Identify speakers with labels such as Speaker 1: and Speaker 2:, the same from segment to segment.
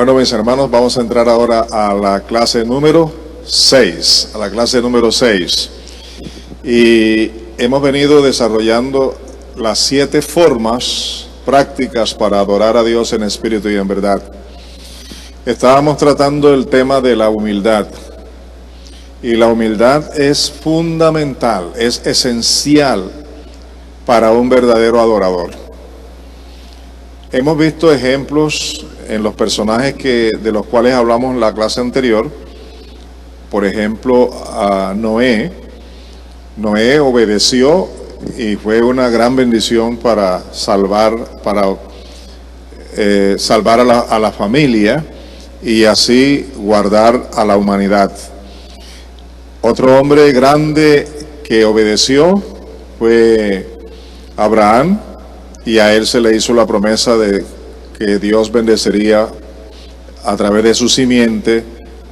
Speaker 1: Bueno, mis hermanos, vamos a entrar ahora a la clase número 6, Y hemos venido desarrollando las 7 formas prácticas para adorar a Dios en espíritu y en verdad. Estábamos tratando el tema de la humildad. Y la humildad es fundamental, es esencial para un verdadero adorador. Hemos visto ejemplos en los personajes de los cuales hablamos en la clase anterior. Por ejemplo, a Noé. Noé obedeció y fue una gran bendición para salvar a la familia y así guardar a la humanidad. Otro hombre grande que obedeció fue Abraham, y a él se le hizo la promesa de que Dios bendeciría a través de su simiente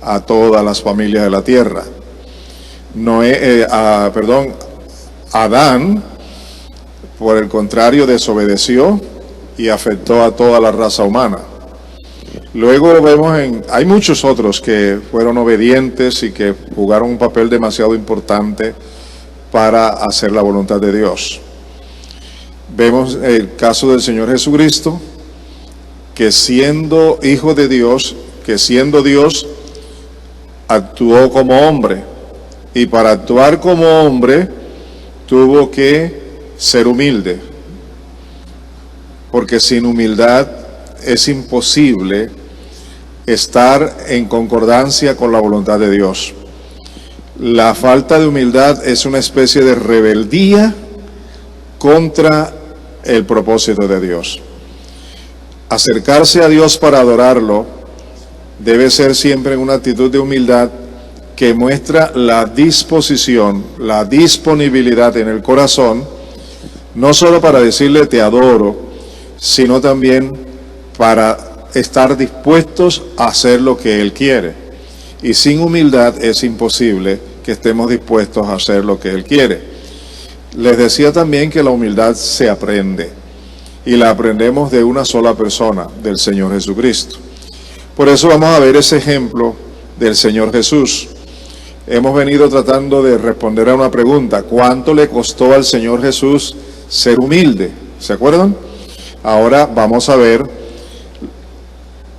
Speaker 1: a todas las familias de la tierra. Adán, por el contrario, desobedeció y afectó a toda la raza humana. Luego vemos hay muchos otros que fueron obedientes y que jugaron un papel demasiado importante para hacer la voluntad de Dios. Vemos el caso del Señor Jesucristo, que siendo Hijo de Dios, que siendo Dios, actuó como hombre. Y para actuar como hombre, tuvo que ser humilde. Porque sin humildad es imposible estar en concordancia con la voluntad de Dios. La falta de humildad es una especie de rebeldía contra el propósito de Dios. Acercarse a Dios para adorarlo debe ser siempre en una actitud de humildad que muestra la disposición, la disponibilidad en el corazón, no solo para decirle te adoro, sino también para estar dispuestos a hacer lo que Él quiere. Y sin humildad es imposible que estemos dispuestos a hacer lo que Él quiere. Les decía también que la humildad se aprende, y la aprendemos de una sola persona, del Señor Jesucristo. Por eso vamos a ver ese ejemplo del Señor Jesús. Hemos venido tratando de responder a una pregunta: ¿cuánto le costó al Señor Jesús ser humilde? ¿Se acuerdan? Ahora vamos a ver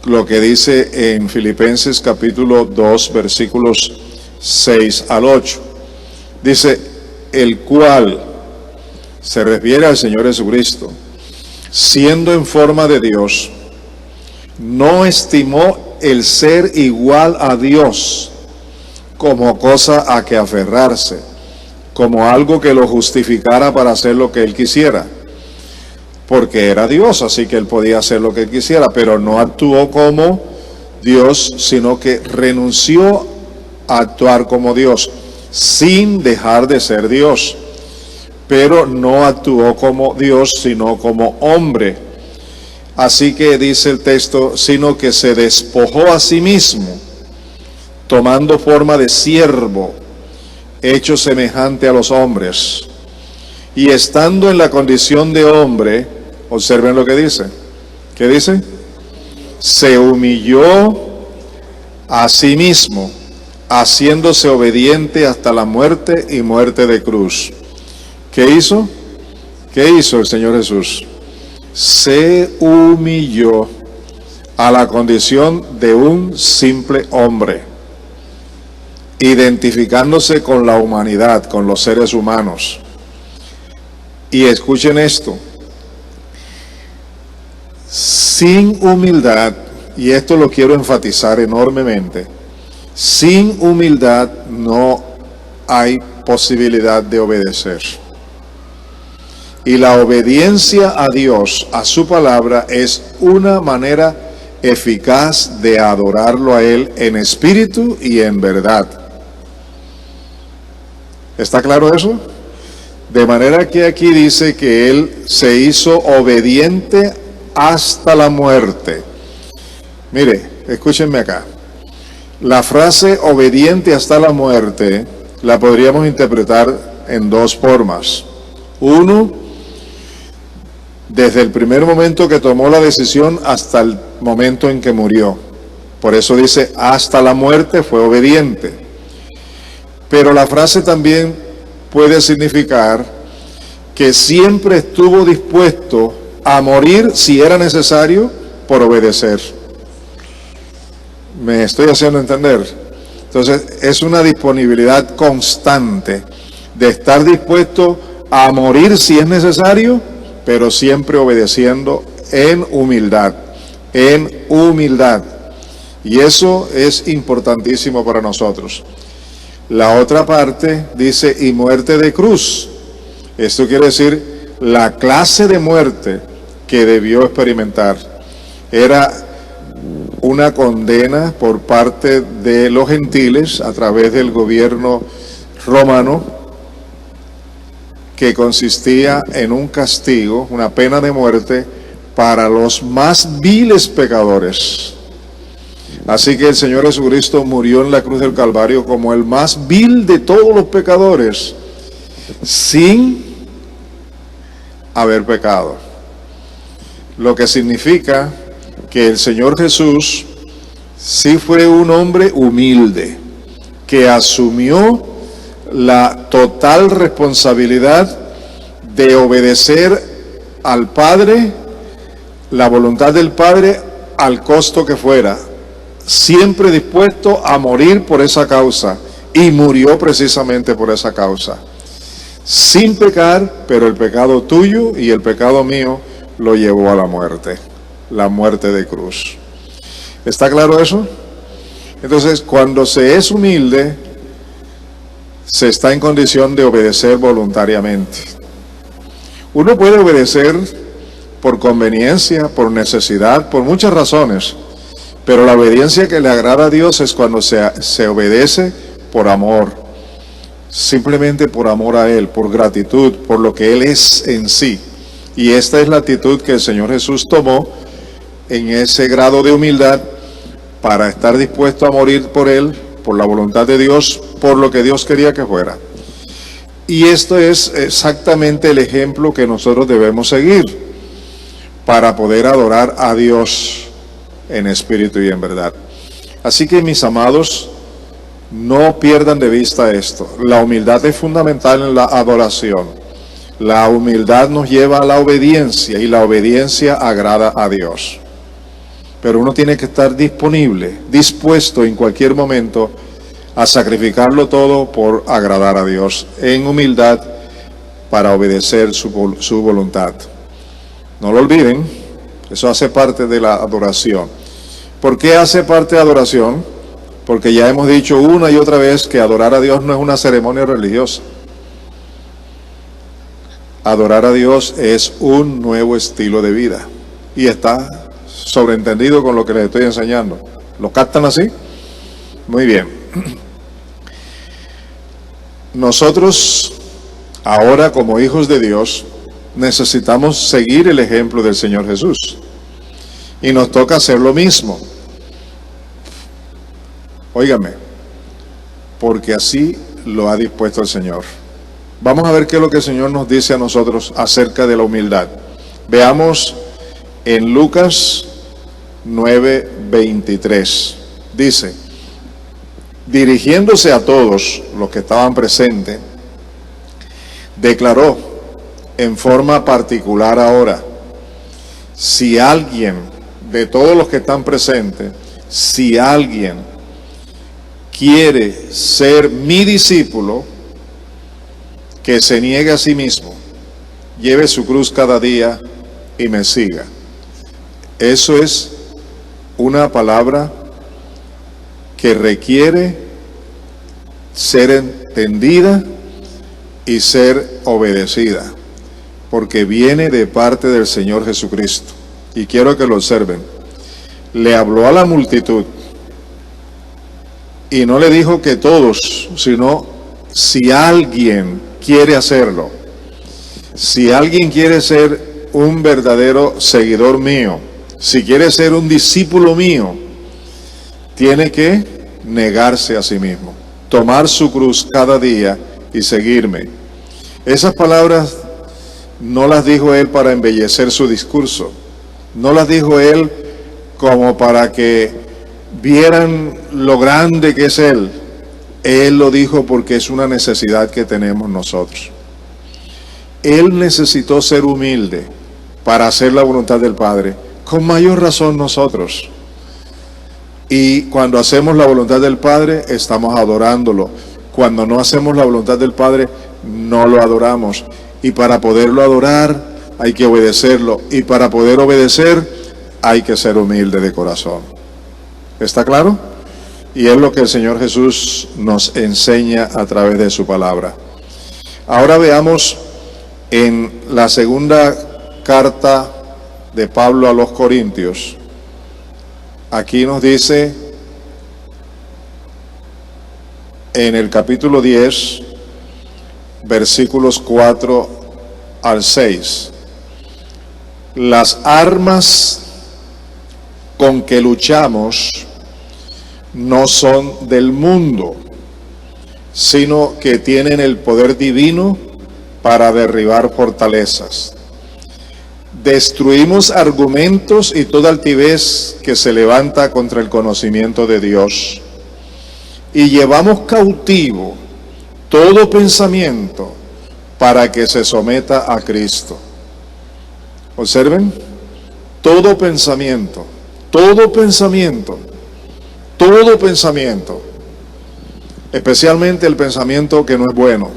Speaker 1: lo que dice en Filipenses capítulo 2, versículos 6 al 8. Dice: el cual, se refiere al Señor Jesucristo, siendo en forma de Dios, no estimó el ser igual a Dios como cosa a que aferrarse, como algo que lo justificara para hacer lo que Él quisiera, porque era Dios, así que Él podía hacer lo que Él quisiera, pero no actuó como Dios, sino que renunció a actuar como Dios, sin dejar de ser Dios. Pero no actuó como Dios, sino como hombre. Así que dice el texto, sino que se despojó a sí mismo, tomando forma de siervo, hecho semejante a los hombres. Y estando en la condición de hombre, observen lo que dice. ¿Qué dice? Se humilló a sí mismo, haciéndose obediente hasta la muerte y muerte de cruz. ¿Qué hizo? ¿Qué hizo el Señor Jesús? Se humilló a la condición de un simple hombre, identificándose con la humanidad, con los seres humanos. Y escuchen esto: sin humildad, y esto lo quiero enfatizar enormemente, sin humildad no hay posibilidad de obedecer. Y la obediencia a Dios, a su palabra, es una manera eficaz de adorarlo a Él en espíritu y en verdad. ¿Está claro eso? De manera que aquí dice que Él se hizo obediente hasta la muerte. Mire, escúchenme acá. La frase obediente hasta la muerte la podríamos interpretar en 2 formas. Uno, desde el primer momento que tomó la decisión hasta el momento en que murió. Por eso dice, hasta la muerte fue obediente. Pero la frase también puede significar que siempre estuvo dispuesto a morir si era necesario por obedecer. ¿Me estoy haciendo entender? Entonces, es una disponibilidad constante de estar dispuesto a morir si es necesario, pero siempre obedeciendo en humildad, en humildad. Y eso es importantísimo para nosotros. La otra parte dice, y muerte de cruz. Esto quiere decir la clase de muerte que debió experimentar. Era una condena por parte de los gentiles a través del gobierno romano, que consistía en un castigo, una pena de muerte para los más viles pecadores. Así que el Señor Jesucristo murió en la cruz del Calvario como el más vil de todos los pecadores, sin haber pecado. Lo que significa que el Señor Jesús sí fue un hombre humilde, que asumió la total responsabilidad de obedecer al Padre, la voluntad del Padre, al costo que fuera, siempre dispuesto a morir por esa causa, y murió precisamente por esa causa, sin pecar, pero el pecado tuyo y el pecado mío lo llevó a la muerte de cruz. ¿Está claro eso? Entonces, cuando se es humilde, se está en condición de obedecer voluntariamente. Uno puede obedecer por conveniencia, por necesidad, por muchas razones, pero la obediencia que le agrada a Dios es cuando se obedece por amor, simplemente por amor a Él, por gratitud, por lo que Él es en sí. Y esta es la actitud que el Señor Jesús tomó en ese grado de humildad para estar dispuesto a morir por Él, por la voluntad de Dios, por lo que Dios quería que fuera. Y esto es exactamente el ejemplo que nosotros debemos seguir para poder adorar a Dios en espíritu y en verdad. Así que, mis amados, no pierdan de vista esto. La humildad es fundamental en la adoración. La humildad nos lleva a la obediencia, y la obediencia agrada a Dios. Pero uno tiene que estar disponible, dispuesto en cualquier momento a sacrificarlo todo por agradar a Dios, en humildad, para obedecer su voluntad. No lo olviden, eso hace parte de la adoración. ¿Por qué hace parte de adoración? Porque ya hemos dicho una y otra vez que adorar a Dios no es una ceremonia religiosa. Adorar a Dios es un nuevo estilo de vida. Y está sobreentendido con lo que les estoy enseñando. ¿Lo captan así? Muy bien. Nosotros, ahora como hijos de Dios, necesitamos seguir el ejemplo del Señor Jesús. Y nos toca hacer lo mismo. Óigame, porque así lo ha dispuesto el Señor. Vamos a ver qué es lo que el Señor nos dice a nosotros acerca de la humildad. Veamos en Lucas 9:23. Dice, dirigiéndose a todos los que estaban presentes, declaró en forma particular ahora, si alguien, de todos los que están presentes, si alguien quiere ser mi discípulo, que se niegue a sí mismo, lleve su cruz cada día y me siga. Eso es una palabra que requiere ser entendida y ser obedecida, porque viene de parte del Señor Jesucristo. Y quiero que lo observen. Le habló a la multitud y no le dijo que todos, sino si alguien quiere hacerlo, si alguien quiere ser un verdadero seguidor mío, si quiere ser un discípulo mío, tiene que negarse a sí mismo, tomar su cruz cada día y seguirme. Esas palabras no las dijo él para embellecer su discurso, no las dijo él como para que vieran lo grande que es Él. Él lo dijo porque es una necesidad que tenemos nosotros. Él necesitó ser humilde para hacer la voluntad del Padre. Con mayor razón nosotros. Y cuando hacemos la voluntad del Padre, estamos adorándolo. Cuando no hacemos la voluntad del Padre, no lo adoramos. Y para poderlo adorar, hay que obedecerlo. Y para poder obedecer, hay que ser humilde de corazón. ¿Está claro? Y es lo que el Señor Jesús nos enseña a través de su palabra. Ahora veamos en la segunda carta de Pablo a los Corintios. Aquí nos dice en el capítulo 10, versículos 4 al 6. Las armas con que luchamos no son del mundo, sino que tienen el poder divino para derribar fortalezas. Destruimos argumentos y toda altivez que se levanta contra el conocimiento de Dios. Y llevamos cautivo todo pensamiento para que se someta a Cristo. Observen, todo pensamiento, especialmente el pensamiento que no es bueno,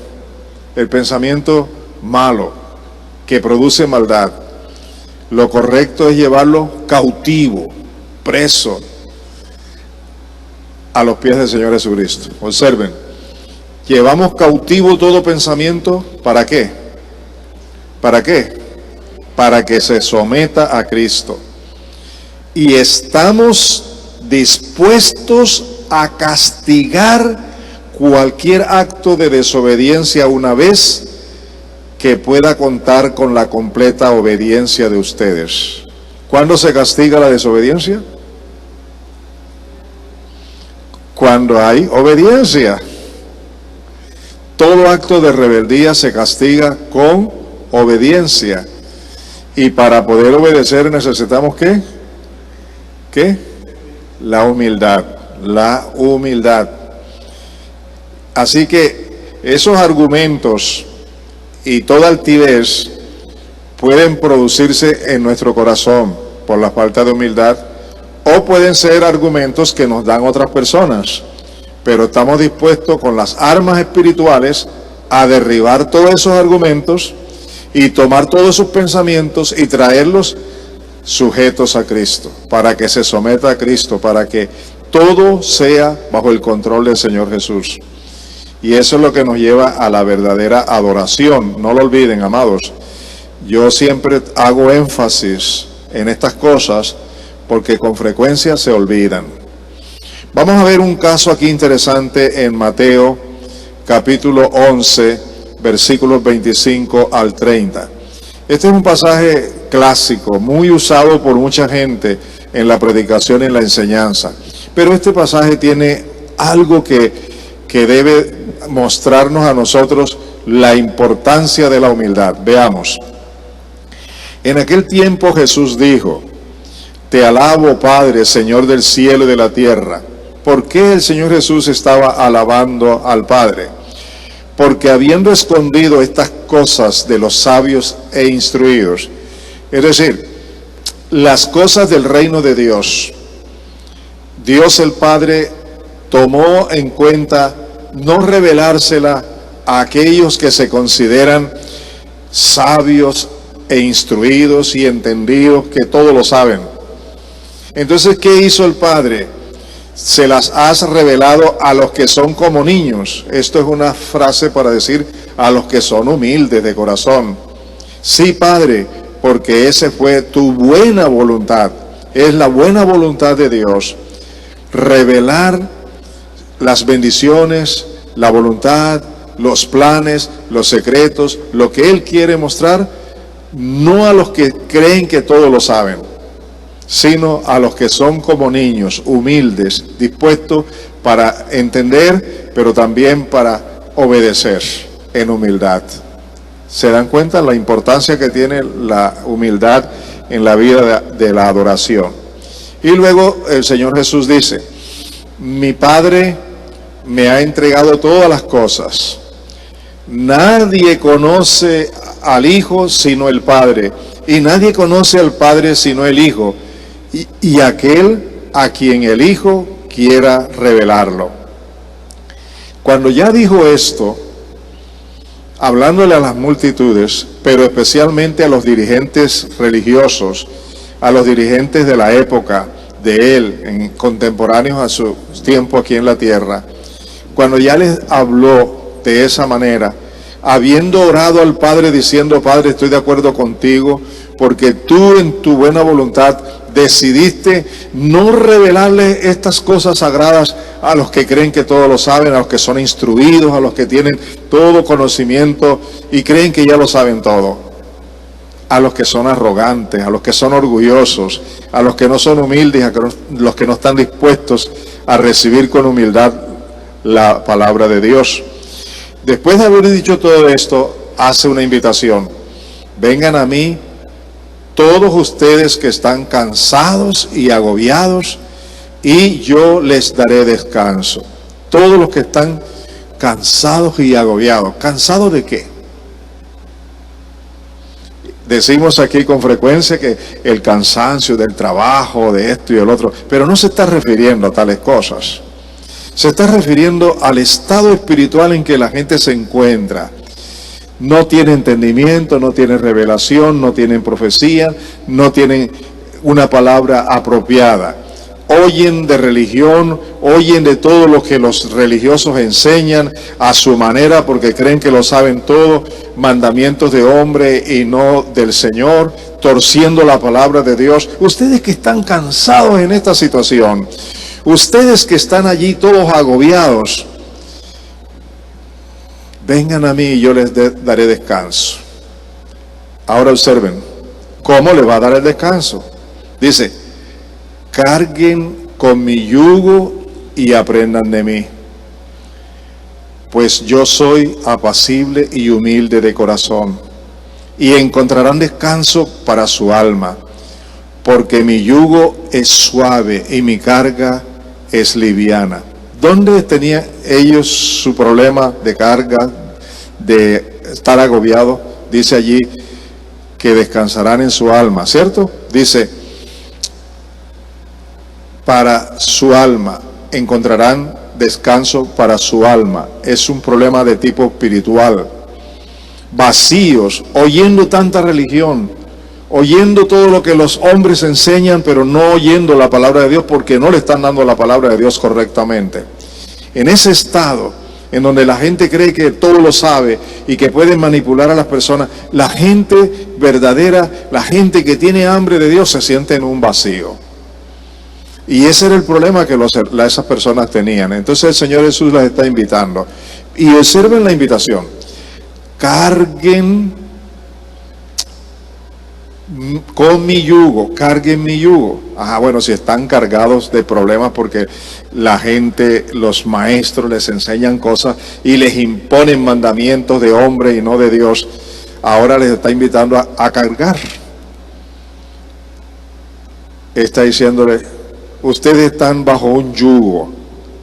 Speaker 1: el pensamiento malo, que produce maldad. Lo correcto es llevarlo cautivo, preso, a los pies del Señor Jesucristo. Observen, llevamos cautivo todo pensamiento, ¿para qué? ¿Para qué? Para que se someta a Cristo. Y estamos dispuestos a castigar cualquier acto de desobediencia una vez que pueda contar con la completa obediencia de ustedes. ¿Cuándo se castiga la desobediencia? Cuando hay obediencia. Todo acto de rebeldía se castiga con obediencia. Y para poder obedecer necesitamos ¿qué? ¿Qué? La humildad. La humildad. Así que esos argumentos y toda altivez pueden producirse en nuestro corazón por la falta de humildad, o pueden ser argumentos que nos dan otras personas, pero estamos dispuestos con las armas espirituales a derribar todos esos argumentos y tomar todos sus pensamientos y traerlos sujetos a Cristo, para que se someta a Cristo, para que todo sea bajo el control del Señor Jesús. Y eso es lo que nos lleva a la verdadera adoración. No lo olviden, amados. Yo siempre hago énfasis en estas cosas porque con frecuencia se olvidan. Vamos a ver un caso aquí interesante en Mateo capítulo 11, versículos 25 al 30. Este es un pasaje clásico, muy usado por mucha gente en la predicación y en la enseñanza. Pero este pasaje tiene algo que debe mostrarnos a nosotros la importancia de la humildad. Veamos. En aquel tiempo Jesús dijo: Te alabo, Padre, Señor del cielo y de la tierra. ¿Por qué el Señor Jesús estaba alabando al Padre? Porque habiendo escondido estas cosas de los sabios e instruidos, es decir, las cosas del reino de Dios, Dios el Padre tomó en cuenta no revelársela a aquellos que se consideran sabios e instruidos y entendidos, que todo lo saben. Entonces, ¿qué hizo el Padre? Se las has revelado a los que son como niños. Esto es una frase para decir a los que son humildes de corazón. Sí, Padre, porque ese fue tu buena voluntad. Es la buena voluntad de Dios revelar las bendiciones, la voluntad, los planes, los secretos, lo que Él quiere mostrar, no a los que creen que todo lo saben, sino a los que son como niños, humildes, dispuestos para entender, pero también para obedecer en humildad. ¿Se dan cuenta la importancia que tiene la humildad en la vida de la adoración? Y luego el Señor Jesús dice, mi Padre me ha entregado todas las cosas. Nadie conoce al Hijo sino el Padre, y nadie conoce al Padre sino el Hijo, y aquel a quien el Hijo quiera revelarlo. Cuando ya dijo esto, hablándole a las multitudes, pero especialmente a los dirigentes religiosos, a los dirigentes de la época de él, contemporáneos a su tiempo aquí en la tierra, cuando ya les habló de esa manera, habiendo orado al Padre diciendo, Padre, estoy de acuerdo contigo, porque tú en tu buena voluntad decidiste no revelarle estas cosas sagradas a los que creen que todo lo saben, a los que son instruidos, a los que tienen todo conocimiento y creen que ya lo saben todo. A los que son arrogantes, a los que son orgullosos, a los que no son humildes, a los que no están dispuestos a recibir con humildad la palabra de Dios. Después de haber dicho todo esto, hace una invitación. Vengan a mí todos ustedes que están cansados y agobiados, y yo les daré descanso. Todos los que están cansados y agobiados. ¿Cansados de qué? Decimos aquí con frecuencia que el cansancio del trabajo, de esto y el otro, pero no se está refiriendo a tales cosas. Se está refiriendo al estado espiritual en que la gente se encuentra. No tiene entendimiento, no tiene revelación, no tienen profecía, no tienen una palabra apropiada. Oyen de religión, oyen de todo lo que los religiosos enseñan a su manera porque creen que lo saben todo, mandamientos de hombre y no del Señor, torciendo la palabra de Dios. Ustedes que están cansados en esta situación, ustedes que están allí todos agobiados, vengan a mí y yo les daré descanso. Ahora observen, ¿cómo les va a dar el descanso? Dice, carguen con mi yugo y aprendan de mí, pues yo soy apacible y humilde de corazón, y encontrarán descanso para su alma, porque mi yugo es suave y mi carga es liviana. ¿Dónde tenían ellos su problema de carga, de estar agobiados? Dice allí que descansarán en su alma, ¿cierto? Dice, para su alma, encontrarán descanso para su alma. Es un problema de tipo espiritual. Vacíos, oyendo tanta religión, oyendo todo lo que los hombres enseñan, pero no oyendo la palabra de Dios porque no le están dando la palabra de Dios correctamente. En ese estado, en donde la gente cree que todo lo sabe y que puede manipular a las personas, la gente verdadera, la gente que tiene hambre de Dios se siente en un vacío. Y ese era el problema que esas personas tenían. Entonces el Señor Jesús las está invitando. Y observen la invitación. Carguen con mi yugo, carguen mi yugo. Bueno, si están cargados de problemas porque la gente, los maestros les enseñan cosas y les imponen mandamientos de hombre y no de Dios, ahora les está invitando a cargar. Está diciéndole, ustedes están bajo un yugo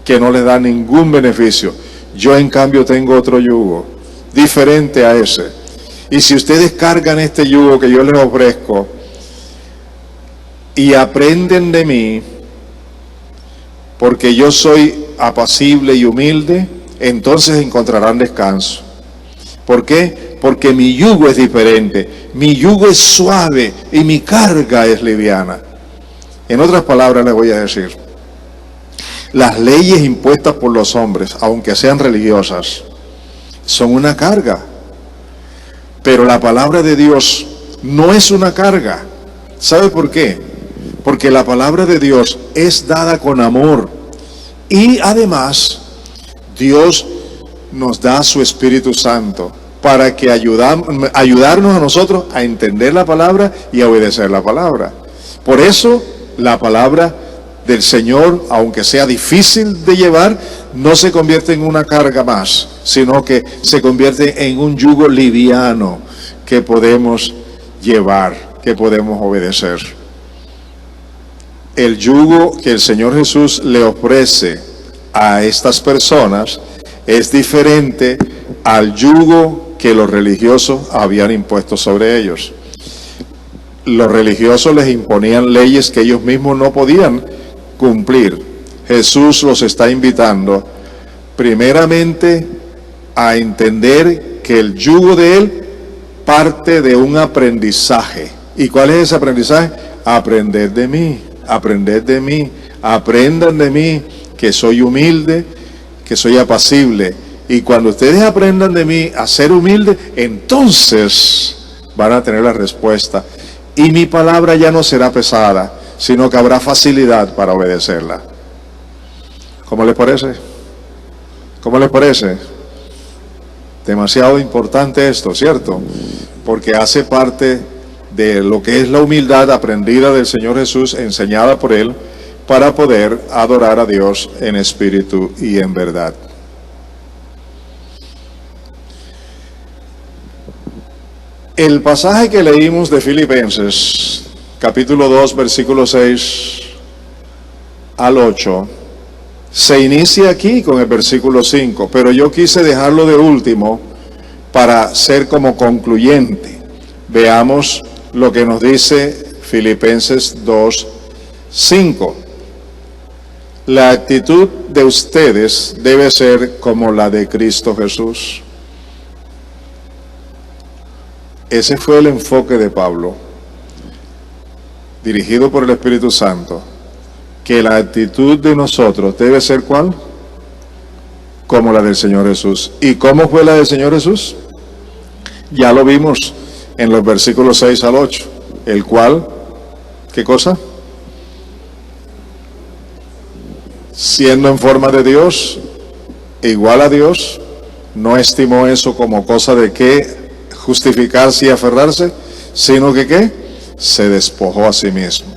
Speaker 1: que no les da ningún beneficio. Yo en cambio tengo otro yugo, diferente a ese. Y si ustedes cargan este yugo que yo les ofrezco y aprenden de mí, porque yo soy apacible y humilde, entonces encontrarán descanso. ¿Por qué? Porque mi yugo es diferente, mi yugo es suave y mi carga es liviana. En otras palabras les voy a decir, las leyes impuestas por los hombres, aunque sean religiosas, son una carga. Pero la palabra de Dios no es una carga. ¿Sabe por qué? Porque la palabra de Dios es dada con amor. Y además, Dios nos da su Espíritu Santo para que ayudarnos a nosotros a entender la palabra y a obedecer la palabra. Por eso, la palabra del Señor, aunque sea difícil de llevar, no se convierte en una carga más, sino que se convierte en un yugo liviano que podemos llevar, que podemos obedecer. el yugo que el Señor Jesús le ofrece a estas personas es diferente al yugo que los religiosos habían impuesto sobre ellos. Los religiosos les imponían leyes que ellos mismos no podían cumplir. Jesús los está invitando primeramente a entender que el yugo de Él parte de un aprendizaje. ¿Y cuál es ese aprendizaje? Aprender de mí, aprender de mí, aprendan de mí, que soy humilde, que soy apacible. Y cuando ustedes aprendan de mí a ser humilde, entonces van a tener la respuesta. Y mi palabra ya no será pesada, sino que habrá facilidad para obedecerla. ¿Cómo les parece? ¿Cómo les parece? Demasiado importante esto, ¿cierto? Porque hace parte de lo que es la humildad aprendida del Señor Jesús, enseñada por Él, para poder adorar a Dios en espíritu y en verdad. El pasaje que leímos de Filipenses, capítulo 2, versículo 6 al 8, se inicia aquí con el versículo 5, pero yo quise dejarlo de último para ser como concluyente. Veamos lo que nos dice Filipenses 2, 5. La actitud de ustedes debe ser como la de Cristo Jesús. Ese fue el enfoque de Pablo, dirigido por el Espíritu Santo, que la actitud de nosotros debe ser ¿cuál? Como la del Señor Jesús. ¿Y cómo fue la del Señor Jesús? Ya lo vimos en los versículos 6 al 8, el cual, ¿qué cosa? Siendo en forma de Dios, igual a Dios, no estimó eso como cosa de que justificarse y aferrarse, sino que ¿qué? Se despojó a sí mismo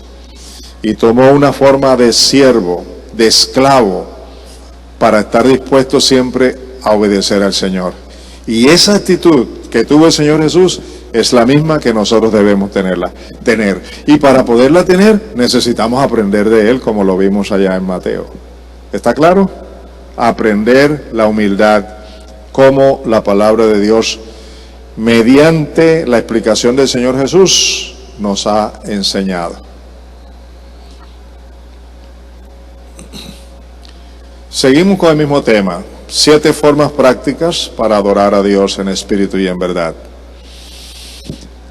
Speaker 1: y tomó una forma de siervo, de esclavo, para estar dispuesto siempre a obedecer al Señor. Y esa actitud que tuvo el Señor Jesús es la misma que nosotros debemos tener. Y para poderla tener necesitamos aprender de Él, como lo vimos allá en Mateo. ¿Está claro? Aprender la humildad, como la palabra de Dios, mediante la explicación del Señor Jesús, nos ha enseñado. Seguimos con el mismo tema. 7 formas prácticas para adorar a Dios en espíritu y en verdad.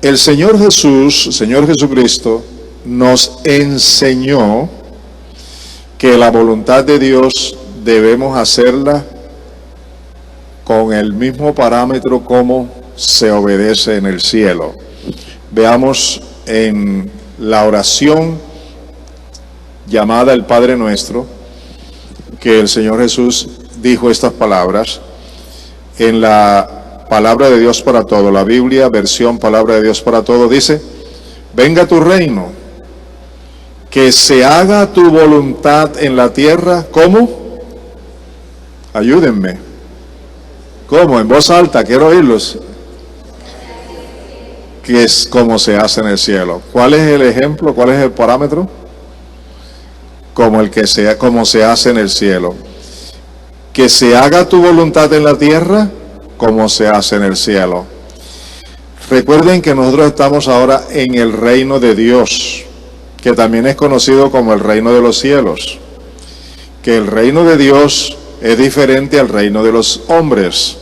Speaker 1: El Señor Jesús, Señor Jesucristo, nos enseñó que la voluntad de Dios debemos hacerla con el mismo parámetro como se obedece en el cielo. Veamos en la oración llamada el Padre Nuestro, que el Señor Jesús dijo estas palabras en la Palabra de Dios para Todo, la Biblia, versión Palabra de Dios para Todo, dice: venga tu reino, que se haga tu voluntad en la tierra. ¿Cómo? Ayúdenme. ¿Cómo? En voz alta, quiero oírlos. Que es como se hace en el cielo. ¿Cuál es el ejemplo? ¿Cuál es el parámetro? Como se hace en el cielo. Que se haga tu voluntad en la tierra como se hace en el cielo. Recuerden que nosotros estamos ahora en el reino de Dios, que también es conocido como el reino de los cielos. Que el reino de Dios es diferente al reino de los hombres.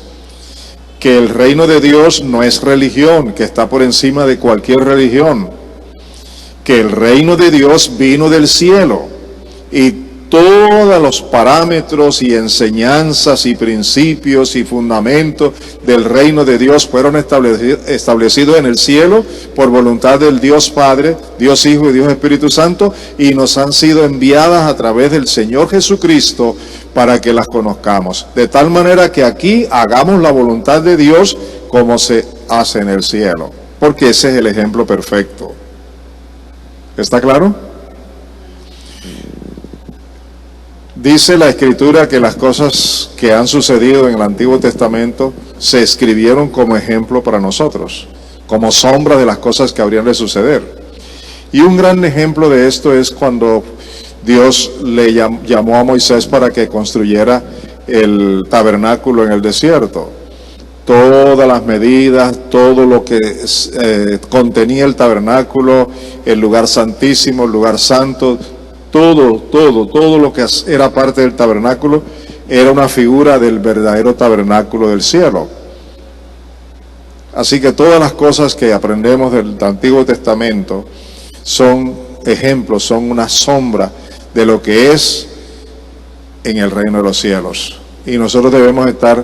Speaker 1: Que el reino de Dios no es religión, que está por encima de cualquier religión. Que el reino de Dios vino del cielo y todos los parámetros y enseñanzas y principios y fundamentos del reino de Dios fueron establecidos en el cielo por voluntad del Dios Padre, Dios Hijo y Dios Espíritu Santo, y nos han sido enviadas a través del Señor Jesucristo para que las conozcamos. De tal manera que aquí hagamos la voluntad de Dios como se hace en el cielo, porque ese es el ejemplo perfecto. ¿Está claro? Dice la Escritura que las cosas que han sucedido en el Antiguo Testamento se escribieron como ejemplo para nosotros, como sombra de las cosas que habrían de suceder. Y un gran ejemplo de esto es cuando Dios le llamó a Moisés para que construyera el tabernáculo en el desierto. Todas las medidas, todo lo que contenía el tabernáculo, el lugar santísimo, el lugar santo, todo lo que era parte del tabernáculo era una figura del verdadero tabernáculo del cielo. Así que todas las cosas que aprendemos del Antiguo Testamento son ejemplos, son una sombra de lo que es en el reino de los cielos. Y nosotros debemos estar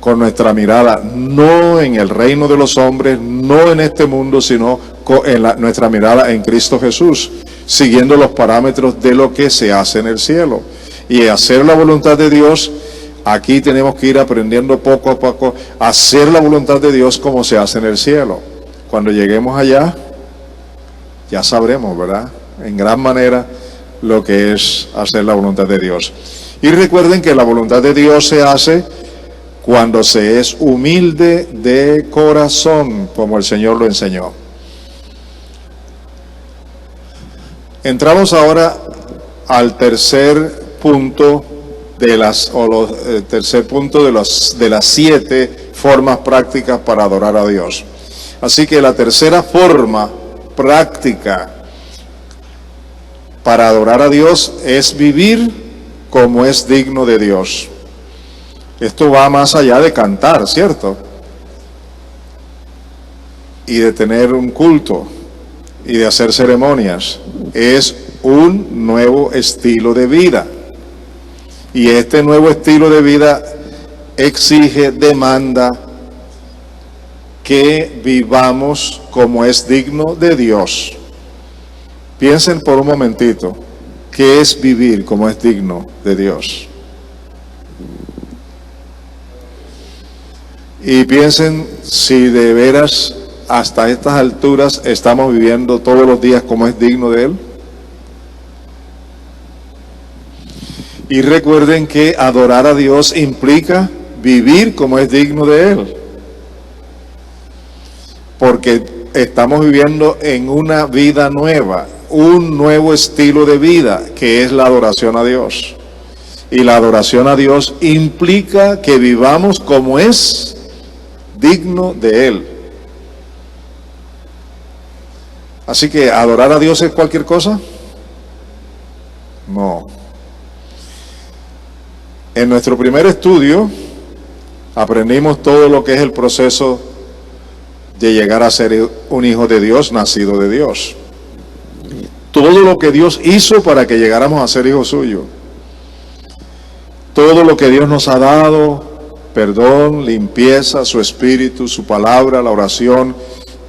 Speaker 1: con nuestra mirada no en el reino de los hombres, no en este mundo, sino en nuestra mirada en Cristo Jesús, siguiendo los parámetros de lo que se hace en el cielo. Y hacer la voluntad de Dios, aquí tenemos que ir aprendiendo poco a poco a hacer la voluntad de Dios como se hace en el cielo. Cuando lleguemos allá, ya sabremos, ¿verdad?, en gran manera lo que es hacer la voluntad de Dios. Y recuerden que la voluntad de Dios se hace cuando se es humilde de corazón, como el Señor lo enseñó. Entramos ahora al tercer punto de las 7 formas prácticas para adorar a Dios. Así que la tercera forma práctica para adorar a Dios es vivir como es digno de Dios. Esto va más allá de cantar, ¿cierto? Y de tener un culto y de hacer ceremonias. Es un nuevo estilo de vida. Y este nuevo estilo de vida exige, demanda que vivamos como es digno de Dios. Piensen por un momentito, ¿qué es vivir como es digno de Dios? Y piensen si de veras hasta estas alturas estamos viviendo todos los días como es digno de Él. Y recuerden que adorar a Dios implica vivir como es digno de Él. Porque estamos viviendo en una vida nueva, un nuevo estilo de vida que es la adoración a Dios. Y la adoración a Dios implica que vivamos como es digno de Él. Así que, ¿adorar a Dios es cualquier cosa? No. En nuestro primer estudio aprendimos todo lo que es el proceso de llegar a ser un hijo de Dios, nacido de Dios. Todo lo que Dios hizo para que llegáramos a ser hijos suyos. Todo lo que Dios nos ha dado, perdón, limpieza, su espíritu, su palabra, la oración,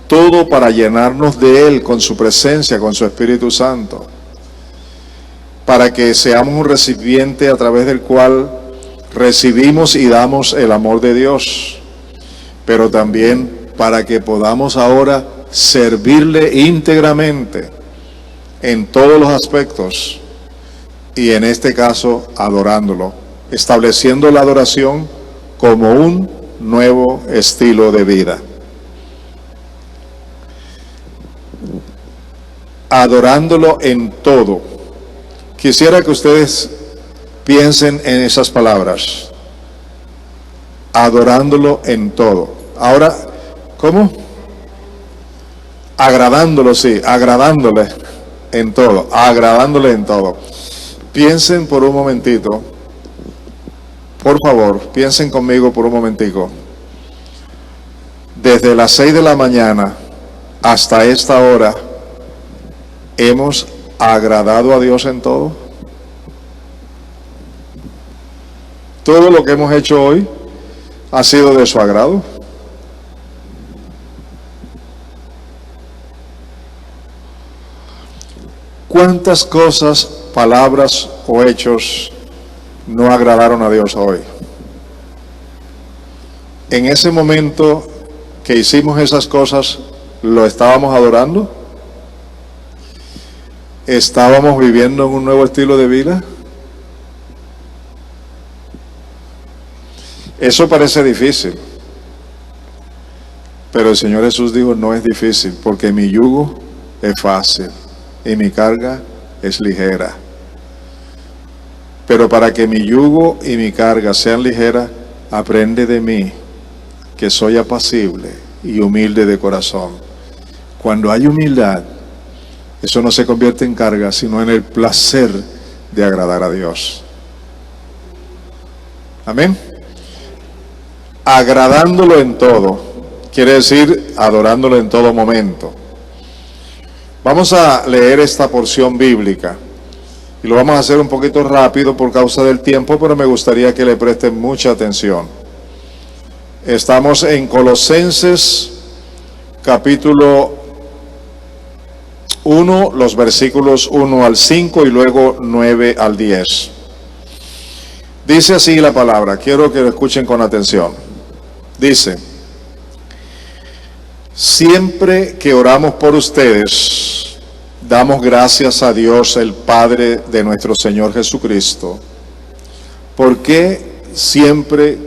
Speaker 1: todo para llenarnos de Él con su presencia, con su Espíritu Santo, para que seamos un recipiente a través del cual recibimos y damos el amor de Dios, pero también para que podamos ahora servirle íntegramente en todos los aspectos, y en este caso adorándolo, estableciendo la adoración como un nuevo estilo de vida. Adorándolo en todo. Quisiera que ustedes piensen en esas palabras. Adorándolo en todo. Ahora, ¿cómo? Agradándolo, sí, agradándole en todo, agradándole en todo. Piensen por un momentito, por favor, piensen conmigo por un momentico. Desde las 6 de la mañana hasta esta hora, ¿hemos agradado a Dios en todo? ¿Todo lo que hemos hecho hoy ha sido de su agrado? ¿Cuántas cosas, palabras o hechos no agradaron a Dios hoy? En ese momento que hicimos esas cosas, ¿lo estábamos adorando? ¿Estábamos viviendo en un nuevo estilo de vida? Eso parece difícil, pero el Señor Jesús dijo, no es difícil, porque mi yugo es fácil y mi carga es ligera. Pero para que mi yugo y mi carga sean ligeras, aprende de mí, que soy apacible y humilde de corazón. Cuando hay humildad, eso no se convierte en carga, sino en el placer de agradar a Dios. Amén. Agradándolo en todo, quiere decir adorándolo en todo momento. Vamos a leer esta porción bíblica y lo vamos a hacer un poquito rápido por causa del tiempo, pero me gustaría que le presten mucha atención. Estamos en Colosenses capítulo 1, los versículos 1 al 5 y luego 9 al 10. Dice así la palabra, quiero que lo escuchen con atención. Dice: siempre que oramos por ustedes, damos gracias a Dios, el Padre de nuestro Señor Jesucristo. Porque siempre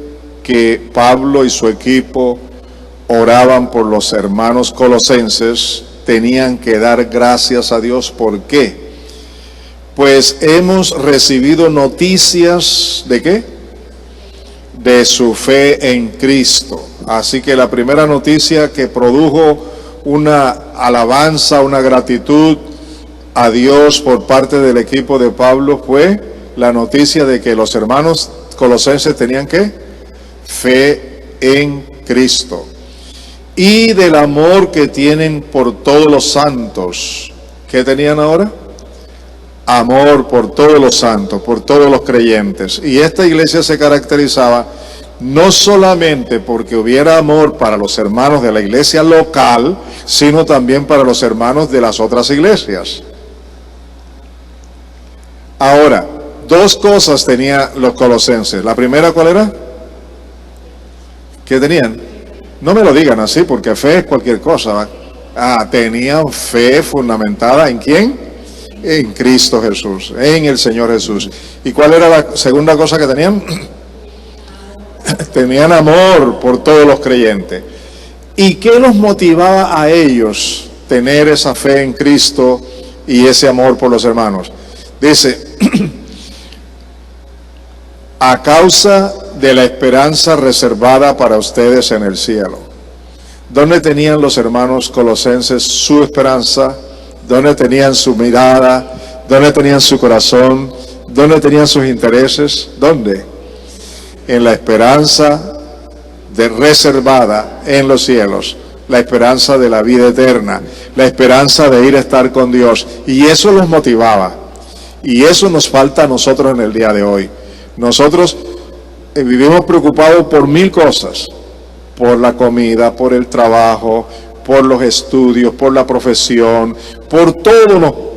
Speaker 1: que Pablo y su equipo oraban por los hermanos colosenses, tenían que dar gracias a Dios. ¿Por qué? Pues hemos recibido noticias ¿de qué? De su fe en Cristo. Así que la primera noticia que produjo una alabanza, una gratitud a Dios por parte del equipo de Pablo fue la noticia de que los hermanos colosenses tenían ¿qué? Fe en Cristo. Y del amor que tienen por todos los santos. ¿Qué tenían ahora? Amor por todos los santos, por todos los creyentes. Y esta iglesia se caracterizaba no solamente porque hubiera amor para los hermanos de la iglesia local, sino también para los hermanos de las otras iglesias. Ahora, dos cosas tenían los colosenses. La primera, ¿cuál era? ¿Qué tenían? No me lo digan así, porque fe es cualquier cosa. Tenían fe fundamentada ¿en quién? En Cristo Jesús, en el Señor Jesús. ¿Y cuál era la segunda cosa que tenían? Tenían amor por todos los creyentes. ¿Y qué los motivaba a ellos tener esa fe en Cristo y ese amor por los hermanos? Dice, a causa de la esperanza reservada para ustedes en el cielo. ¿Dónde tenían los hermanos colosenses su esperanza? ¿Dónde tenían su mirada? ¿Dónde tenían su corazón? ¿Dónde tenían sus intereses? ¿Dónde? En la esperanza reservada en los cielos, la esperanza de la vida eterna, la esperanza de ir a estar con Dios. Y eso los motivaba. Y eso nos falta a nosotros en el día de hoy. Nosotros vivimos preocupados por mil cosas, por la comida, por el trabajo, por los estudios, por la profesión, por todo,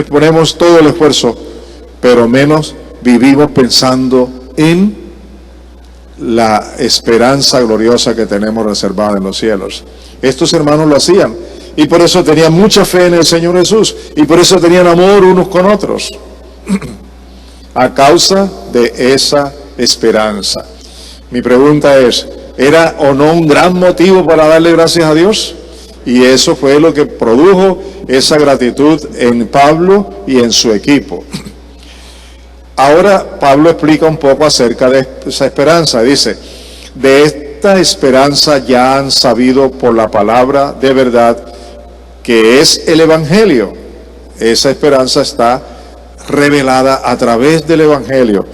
Speaker 1: ponemos todo el esfuerzo, pero menos vivimos pensando en la esperanza gloriosa que tenemos reservada en los cielos. Estos hermanos lo hacían, y por eso tenían mucha fe en el Señor Jesús, y por eso tenían amor unos con otros, a causa de esa esperanza. Mi pregunta es, ¿era o no un gran motivo para darle gracias a Dios? Y eso fue lo que produjo esa gratitud en Pablo y en su equipo. Ahora Pablo explica un poco acerca de esa esperanza. Dice, de esta esperanza ya han sabido por la palabra de verdad que es el Evangelio. Esa esperanza está revelada a través del Evangelio.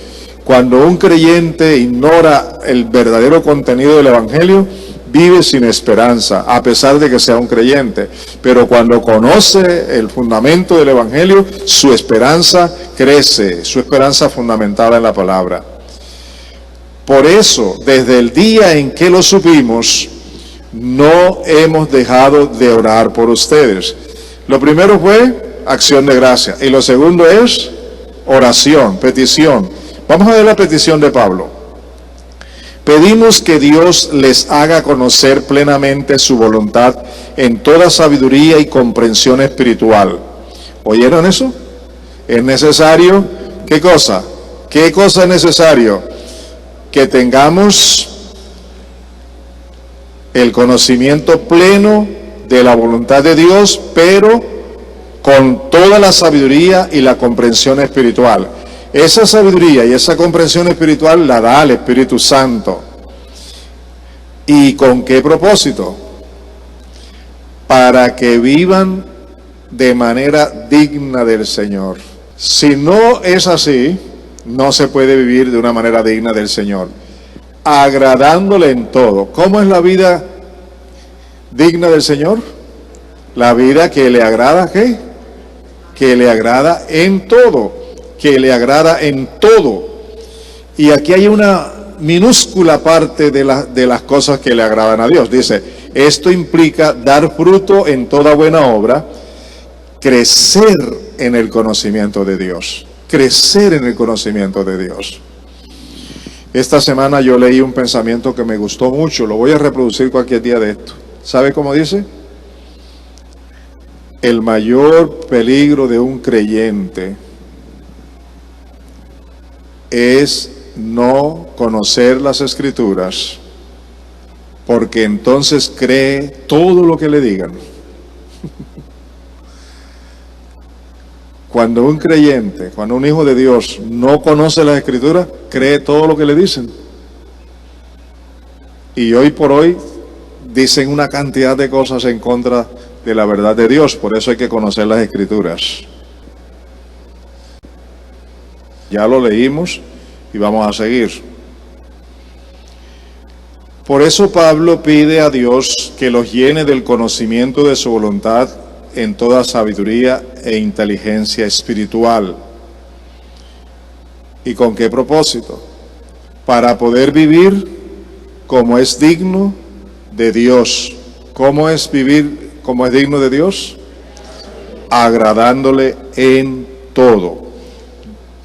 Speaker 1: Cuando un creyente ignora el verdadero contenido del Evangelio, vive sin esperanza, a pesar de que sea un creyente. Pero cuando conoce el fundamento del Evangelio, su esperanza crece, su esperanza fundamentada en la palabra. Por eso, desde el día en que lo supimos, no hemos dejado de orar por ustedes. Lo primero fue acción de gracia, y lo segundo es oración, petición. Vamos a ver la petición de Pablo. Pedimos que Dios les haga conocer plenamente su voluntad en toda sabiduría y comprensión espiritual. ¿Oyeron eso? Es necesario, ¿qué cosa? ¿Qué cosa es necesario? Que tengamos el conocimiento pleno de la voluntad de Dios, pero con toda la sabiduría y la comprensión espiritual. Esa sabiduría y esa comprensión espiritual la da el Espíritu Santo. ¿Y con qué propósito? Para que vivan de manera digna del Señor. Si no es así, no se puede vivir de una manera digna del Señor, agradándole en todo. ¿Cómo es la vida digna del Señor? La vida que le agrada, ¿qué? Que le agrada en todo, que le agrada en todo. Y aquí hay una minúscula parte de las cosas que le agradan a Dios. Dice, esto implica dar fruto en toda buena obra, crecer en el conocimiento de Dios, crecer en el conocimiento de Dios. Esta semana yo leí un pensamiento que me gustó mucho, lo voy a reproducir cualquier día de esto. ¿Sabe cómo dice? El mayor peligro de un creyente es no conocer las Escrituras, porque entonces cree todo lo que le digan. Cuando un creyente, cuando un hijo de Dios no conoce las Escrituras, cree todo lo que le dicen. Y hoy por hoy dicen una cantidad de cosas en contra de la verdad de Dios, por eso hay que conocer las Escrituras. Ya lo leímos y vamos a seguir. Por eso Pablo pide a Dios que los llene del conocimiento de su voluntad en toda sabiduría e inteligencia espiritual. ¿Y con qué propósito? Para poder vivir como es digno de Dios. ¿Cómo es vivir como es digno de Dios? Agradándole en todo.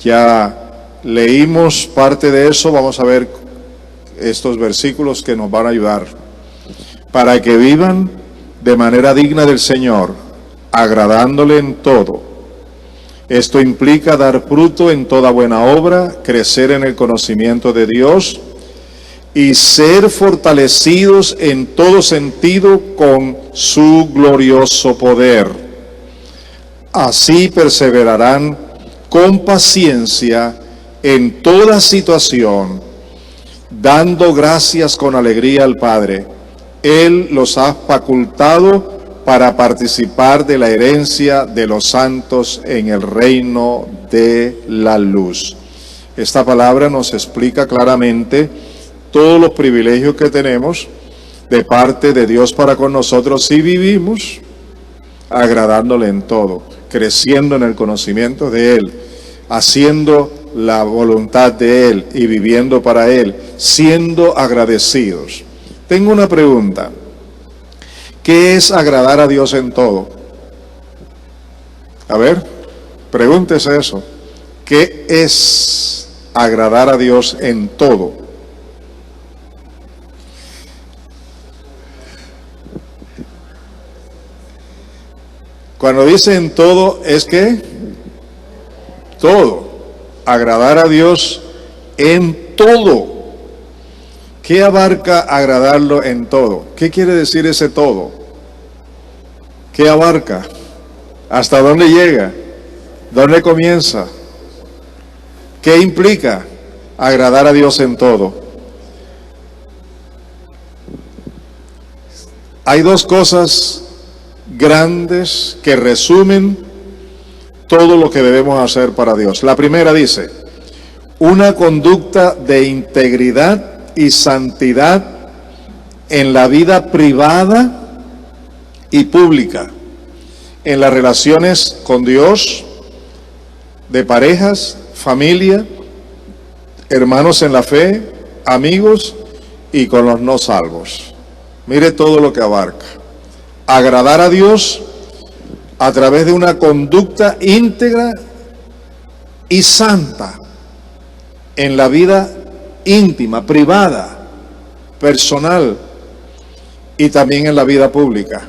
Speaker 1: Ya leímos parte de eso, vamos a ver estos versículos que nos van a ayudar. Para que vivan de manera digna del Señor, agradándole en todo. Esto implica dar fruto en toda buena obra, crecer en el conocimiento de Dios y ser fortalecidos en todo sentido con su glorioso poder. Así perseverarán con paciencia en toda situación, dando gracias con alegría al Padre. Él los ha facultado para participar de la herencia de los santos en el reino de la luz. Esta palabra nos explica claramente todos los privilegios que tenemos de parte de Dios para con nosotros si vivimos agradándole en todo, creciendo en el conocimiento de Él, haciendo la voluntad de Él y viviendo para Él, siendo agradecidos. Tengo una pregunta. ¿Qué es agradar a Dios en todo? A ver, pregúntese eso. ¿Qué es agradar a Dios en todo? Cuando dice en todo, ¿es qué? Todo. Agradar a Dios en todo. ¿Qué abarca agradarlo en todo? ¿Qué quiere decir ese todo? ¿Qué abarca? ¿Hasta dónde llega? ¿Dónde comienza? ¿Qué implica agradar a Dios en todo? Hay dos cosas grandes que resumen todo lo que debemos hacer para Dios. La primera dice, una conducta de integridad y santidad en la vida privada y pública, en las relaciones con Dios, de parejas, familia, hermanos en la fe, amigos y con los no salvos. Mire todo lo que abarca. Agradar a Dios a través de una conducta íntegra y santa en la vida íntima, privada, personal y también en la vida pública.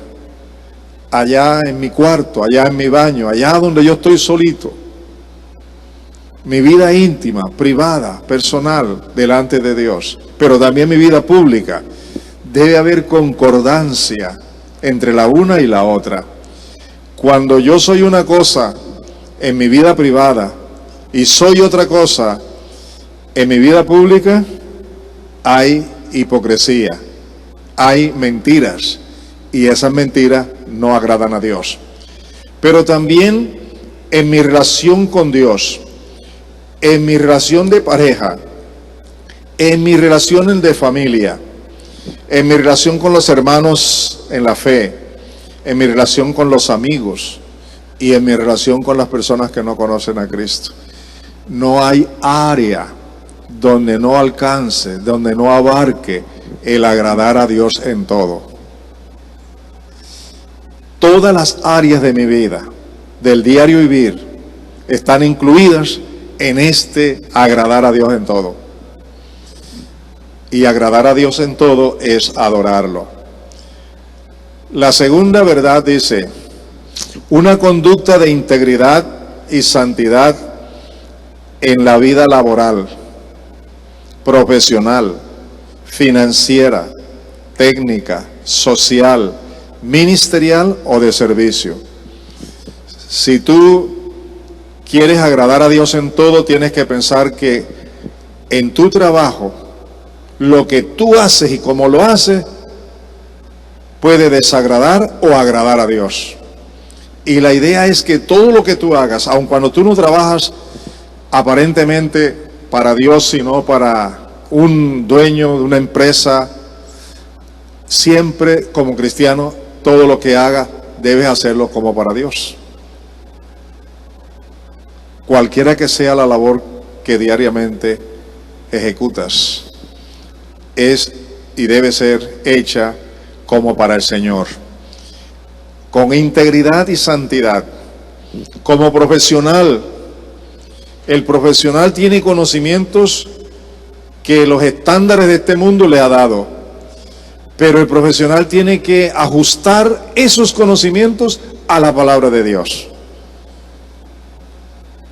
Speaker 1: Allá en mi cuarto, allá en mi baño, allá donde yo estoy solito. Mi vida íntima, privada, personal, delante de Dios. Pero también mi vida pública. Debe haber concordancia entre la una y la otra. Cuando yo soy una cosa en mi vida privada y soy otra cosa en mi vida pública, hay hipocresía, hay mentiras, y esas mentiras no agradan a Dios. Pero también en mi relación con Dios, en mi relación de pareja, en mi relación de familia, en mi relación con los hermanos en la fe, en mi relación con los amigos y en mi relación con las personas que no conocen a Cristo. No hay área donde no alcance, donde no abarque el agradar a Dios en todo. Todas las áreas de mi vida, del diario vivir, están incluidas en este agradar a Dios en todo. Y agradar a Dios en todo es adorarlo. La segunda verdad dice, una conducta de integridad y santidad en la vida laboral, profesional, financiera, técnica, social, ministerial o de servicio. Si tú quieres agradar a Dios en todo, tienes que pensar que en tu trabajo, lo que tú haces y cómo lo haces, puede desagradar o agradar a Dios. Y la idea es que todo lo que tú hagas, aun cuando tú no trabajas aparentemente para Dios, sino para un dueño de una empresa, siempre como cristiano, todo lo que hagas debes hacerlo como para Dios. Cualquiera que sea la labor que diariamente ejecutas, es y debe ser hecha como para el Señor, con integridad y santidad. Como profesional, el profesional tiene conocimientos que los estándares de este mundo le ha dado, pero el profesional tiene que ajustar esos conocimientos a la palabra de Dios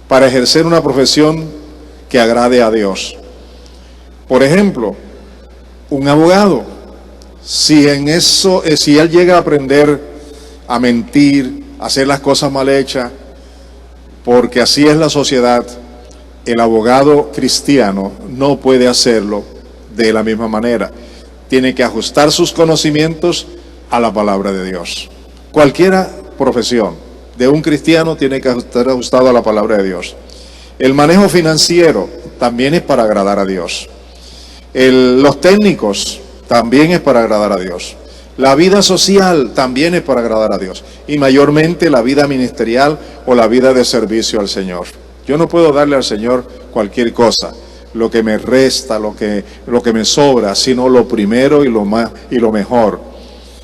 Speaker 1: para ejercer una profesión que agrade a Dios. Por ejemplo, un abogado, si él llega a aprender a mentir, a hacer las cosas mal hechas, porque así es la sociedad, el abogado cristiano no puede hacerlo de la misma manera. Tiene que ajustar sus conocimientos a la palabra de Dios. Cualquier profesión de un cristiano tiene que estar ajustado a la palabra de Dios. El manejo financiero también es para agradar a Dios. Los técnicos también es para agradar a Dios. La vida social también es para agradar a Dios. Y mayormente la vida ministerial o la vida de servicio al Señor. Yo no puedo darle al Señor cualquier cosa, lo que me resta, lo que me sobra, sino lo primero y lo mejor.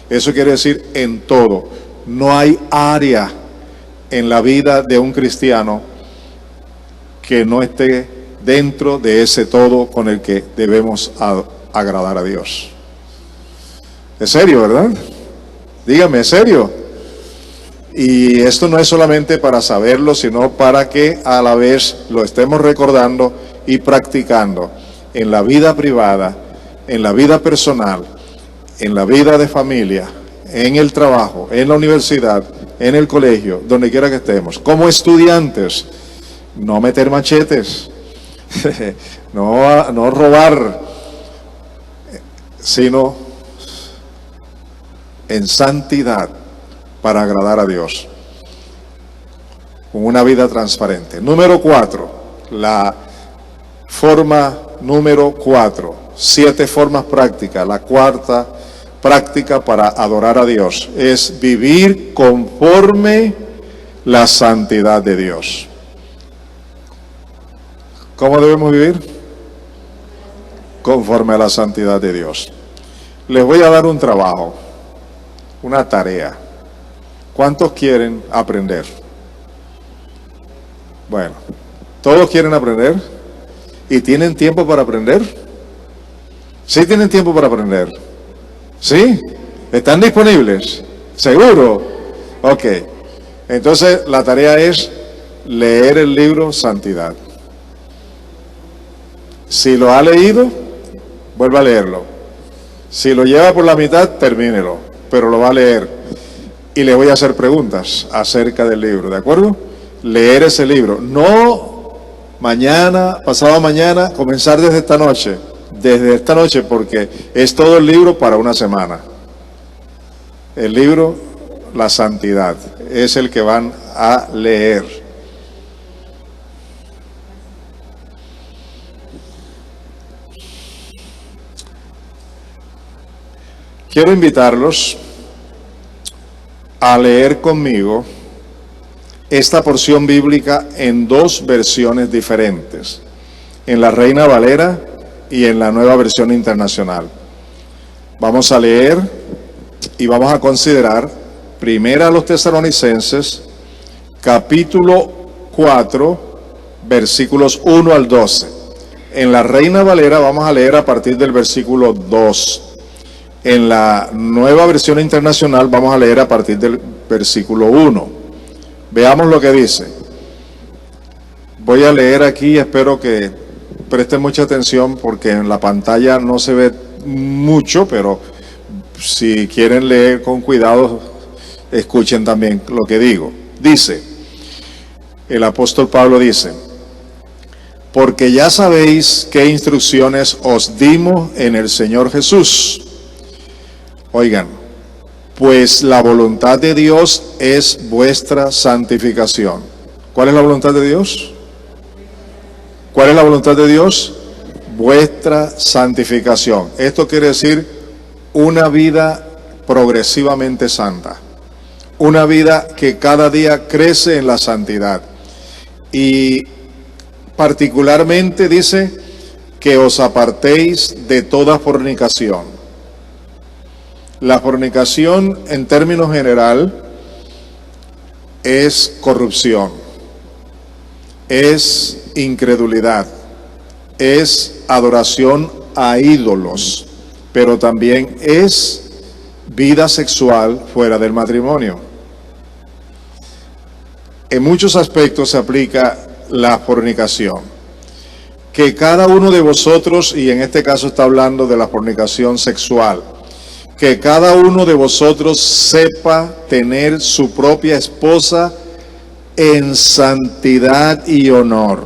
Speaker 1: Eso quiere decir en todo. No hay área en la vida de un cristiano que no esté dentro de ese todo con el que debemos agradar a Dios. Es serio, ¿verdad? Dígame, ¿es serio? Y esto no es solamente para saberlo, sino para que a la vez lo estemos recordando y practicando en la vida privada, en la vida personal, en la vida de familia, en el trabajo, en la universidad, en el colegio, donde quiera que estemos. Como estudiantes, no meter machetes, no robar, sino en santidad para agradar a Dios, con una vida transparente. Número 4, la forma número 4, 7 formas prácticas. La cuarta práctica para adorar a Dios es vivir conforme la santidad de Dios. ¿Cómo debemos vivir? Conforme a la santidad de Dios. Les voy a dar un trabajo, una tarea. ¿Cuántos quieren aprender? Bueno, ¿todos quieren aprender? ¿Y tienen tiempo para aprender? ¿Sí tienen tiempo para aprender? ¿Sí? ¿Están disponibles? ¿Seguro? Ok. Entonces la tarea es leer el libro Santidad. Si lo ha leído, vuelva a leerlo. Si lo lleva por la mitad, termínelo, pero lo va a leer. y le voy a hacer preguntas acerca del libro, ¿de acuerdo? Leer ese libro, no mañana, pasado mañana, comenzar desde esta noche, porque es todo el libro para una semana. El libro, la santidad, es el que van a leer. Quiero invitarlos a leer conmigo esta porción bíblica en dos versiones diferentes, en la Reina Valera y en la Nueva Versión Internacional. Vamos a leer y vamos a considerar Primera a los Tesalonicenses, capítulo 4, versículos 1 al 12. En la Reina Valera vamos a leer a partir del versículo 2. En la Nueva Versión Internacional vamos a leer a partir del versículo 1. Veamos lo que dice. Voy a leer aquí, espero que presten mucha atención porque en la pantalla no se ve mucho, pero si quieren leer con cuidado, escuchen también lo que digo. Dice, el apóstol Pablo dice, porque ya sabéis qué instrucciones os dimos en el Señor Jesús. Oigan, pues la voluntad de Dios es vuestra santificación. ¿Cuál es la voluntad de Dios? ¿Cuál es la voluntad de Dios? Vuestra santificación. Esto quiere decir una vida progresivamente santa. Una vida que cada día crece en la santidad. Y particularmente dice que os apartéis de toda fornicación. La fornicación, en términos general, es corrupción, es incredulidad, es adoración a ídolos, pero también es vida sexual fuera del matrimonio. En muchos aspectos se aplica la fornicación. Que cada uno de vosotros, y en este caso está hablando de la fornicación sexual, que cada uno de vosotros sepa tener su propia esposa en santidad y honor.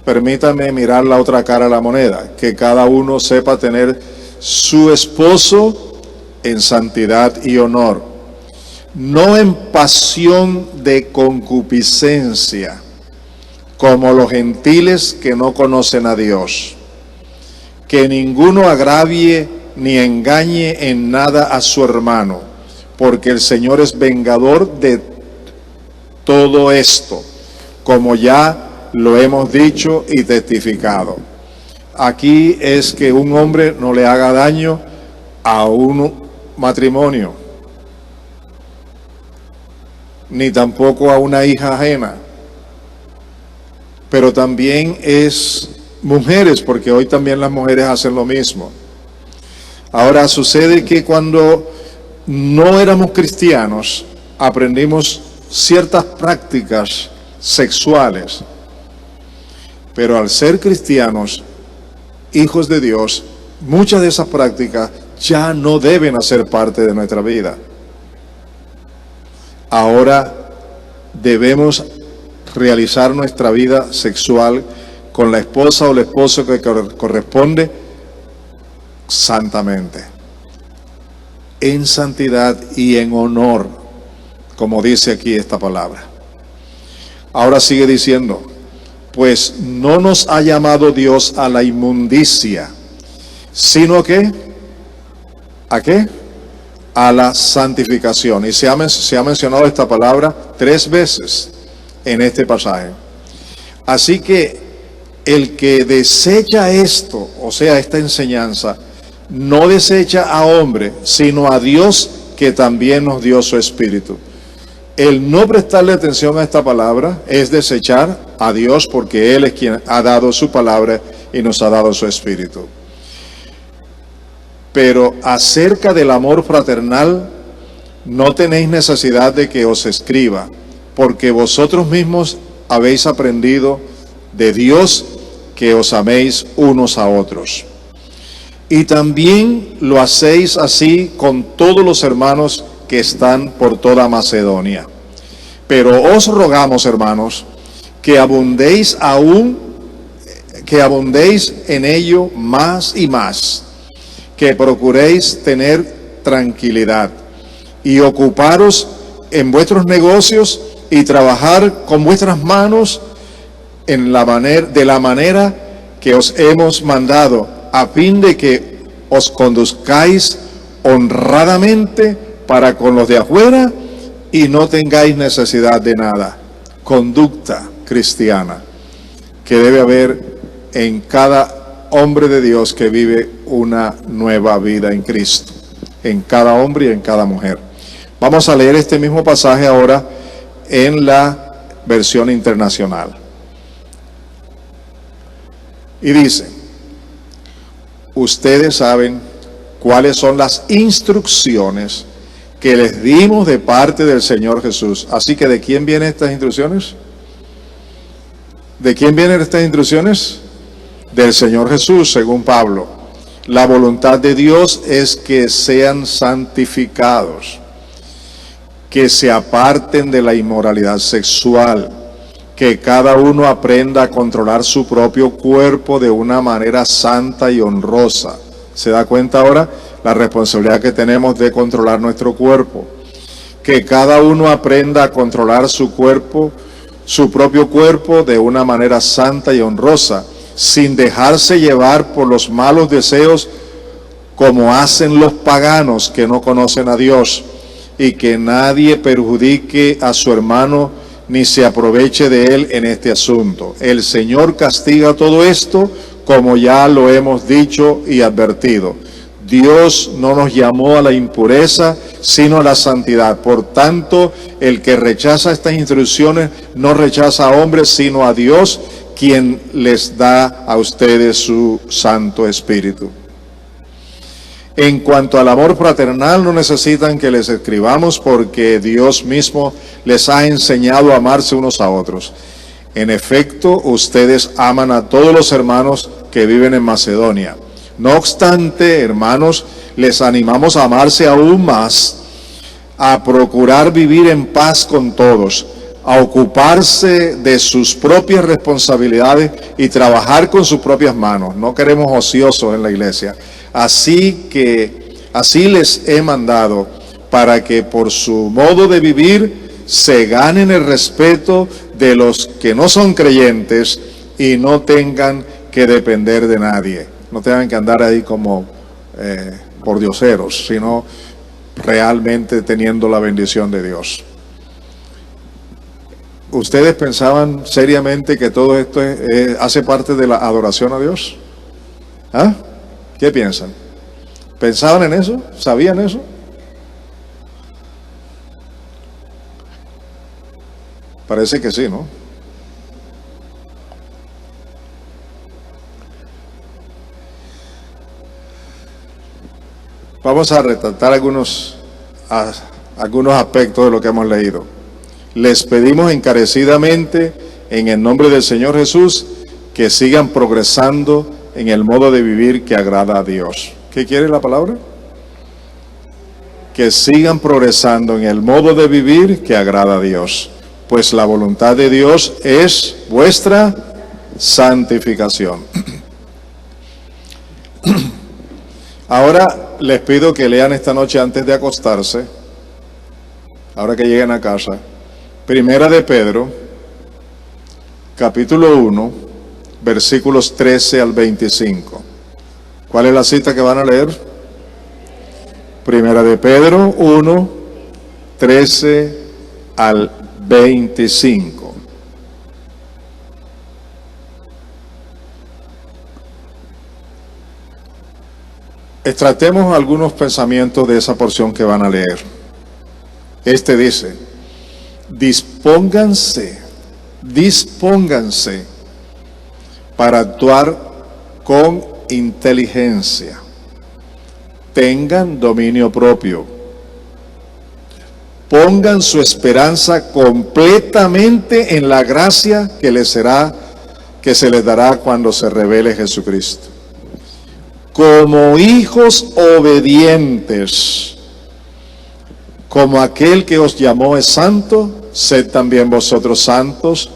Speaker 1: Permítame mirar la otra cara de la moneda, que cada uno sepa tener su esposo en santidad y honor, no en pasión de concupiscencia, como los gentiles que no conocen a Dios. Que ninguno agravie ni engañe en nada a su hermano, porque el Señor es vengador de todo esto, como ya lo hemos dicho y testificado. Aquí es que un hombre no le haga daño a un matrimonio, ni tampoco a una hija ajena, pero también es mujeres, porque hoy también las mujeres hacen lo mismo. Ahora sucede que cuando no éramos cristianos, aprendimos ciertas prácticas sexuales, pero al ser cristianos, hijos de Dios, muchas de esas prácticas ya no deben hacer parte de nuestra vida. Ahora debemos realizar nuestra vida sexual con la esposa o el esposo que corresponde santamente, en santidad y en honor, como dice aquí esta palabra. Ahora sigue diciendo, pues no nos ha llamado Dios a la inmundicia, sino que, ¿a qué? A la santificación. Y se ha mencionado esta palabra 3 veces en este pasaje. Así que el que desecha esto, o sea, esta enseñanza, no desecha a hombre, sino a Dios, que también nos dio su Espíritu. El no prestarle atención a esta palabra es desechar a Dios, porque Él es quien ha dado su palabra y nos ha dado su Espíritu. Pero acerca del amor fraternal, no tenéis necesidad de que os escriba, porque vosotros mismos habéis aprendido de Dios que os améis unos a otros. Y también lo hacéis así con todos los hermanos que están por toda Macedonia. Pero os rogamos, hermanos, que abundéis en ello más y más, que procuréis tener tranquilidad y ocuparos en vuestros negocios y trabajar con vuestras manos de la manera que os hemos mandado, a fin de que os conduzcáis honradamente para con los de afuera y no tengáis necesidad de nada. Conducta cristiana que debe haber en cada hombre de Dios que vive una nueva vida en Cristo, en cada hombre y en cada mujer. Vamos a leer este mismo pasaje ahora en la versión internacional. Y dice: ustedes saben cuáles son las instrucciones que les dimos de parte del Señor Jesús. Así que, ¿de quién vienen estas instrucciones? ¿De quién vienen estas instrucciones? Del Señor Jesús, según Pablo. La voluntad de Dios es que sean santificados, que se aparten de la inmoralidad sexual, que cada uno aprenda a controlar su propio cuerpo de una manera santa y honrosa. ¿Se da cuenta ahora la responsabilidad que tenemos de controlar nuestro cuerpo? Que cada uno aprenda a controlar su propio cuerpo de una manera santa y honrosa, sin dejarse llevar por los malos deseos como hacen los paganos que no conocen a Dios, y que nadie perjudique a su hermano ni se aproveche de él en este asunto. El Señor castiga todo esto, como ya lo hemos dicho y advertido. Dios no nos llamó a la impureza, sino a la santidad. Por tanto, el que rechaza estas instrucciones no rechaza a hombres, sino a Dios, quien les da a ustedes su Santo Espíritu. En cuanto al amor fraternal, no necesitan que les escribamos, porque Dios mismo les ha enseñado a amarse unos a otros. En efecto, ustedes aman a todos los hermanos que viven en Macedonia. No obstante, hermanos, les animamos a amarse aún más, a procurar vivir en paz con todos, a ocuparse de sus propias responsabilidades y trabajar con sus propias manos. No queremos ociosos en la iglesia. Así les he mandado, para que por su modo de vivir se ganen el respeto de los que no son creyentes y no tengan que depender de nadie. No tengan que andar ahí como por dioseros, sino realmente teniendo la bendición de Dios. ¿Ustedes pensaban seriamente que todo esto hace parte de la adoración a Dios? ¿Ah? ¿Qué piensan? ¿Pensaban en eso? ¿Sabían eso? Parece que sí, ¿no? Vamos a retratar algunos aspectos de lo que hemos leído. Les pedimos encarecidamente, en el nombre del Señor Jesús, que sigan progresando en el modo de vivir que agrada a Dios. ¿Qué quiere la palabra? Que sigan progresando en el modo de vivir que agrada a Dios, pues la voluntad de Dios es vuestra santificación. Ahora les pido que lean esta noche antes de acostarse, ahora que lleguen a casa, Primera de Pedro, capítulo 1, versículos 13 al 25. ¿Cuál es la cita que van a leer? Primera de Pedro 1, 13 al 25. Extratemos algunos pensamientos de esa porción que van a leer. Este dice: dispónganse para actuar con inteligencia. Tengan dominio propio. Pongan su esperanza completamente en la gracia que se les dará cuando se revele Jesucristo. Como hijos obedientes, como aquel que os llamó es santo, sed también vosotros santos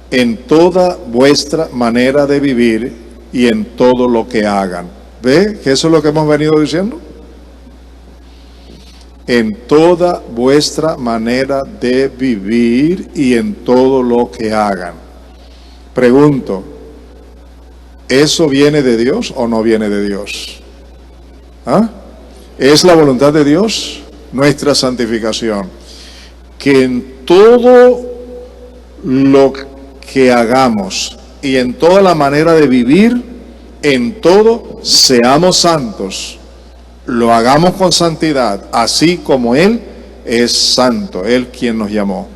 Speaker 1: en toda vuestra manera de vivir y en todo lo que hagan. ¿Ve que eso es lo que hemos venido diciendo? En toda vuestra manera de vivir y en todo lo que hagan. Pregunto, ¿eso viene de Dios o no viene de Dios? ¿Ah? ¿Es la voluntad de Dios nuestra santificación? Que en todo lo que hagamos y en toda la manera de vivir, en todo seamos santos, lo hagamos con santidad, así como Él es santo, Él quien nos llamó.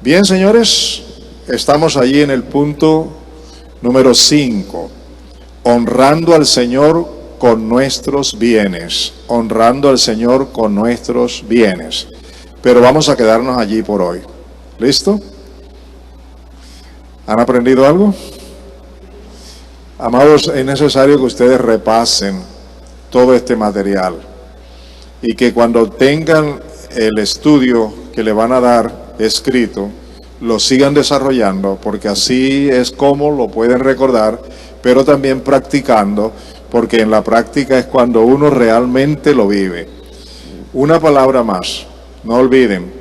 Speaker 1: Bien, señores, estamos allí en el punto número 5, honrando al Señor con nuestros bienes, honrando al Señor con nuestros bienes. Pero vamos a quedarnos allí por hoy. ¿Listo? ¿Han aprendido algo? Amados, es necesario que ustedes repasen todo este material y que cuando tengan el estudio que le van a dar escrito, lo sigan desarrollando, porque así es como lo pueden recordar, pero también practicando, porque en la práctica es cuando uno realmente lo vive. Una palabra más, no olviden,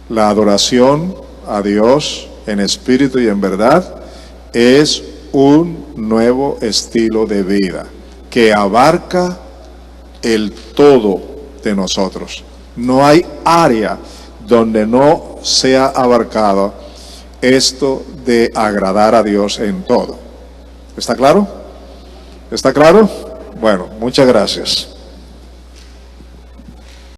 Speaker 1: la adoración a Dios en espíritu y en verdad es un nuevo estilo de vida que abarca el todo de nosotros. No hay área donde no sea abarcado esto de agradar a Dios en todo. ¿Está claro? ¿Está claro? Bueno, muchas gracias.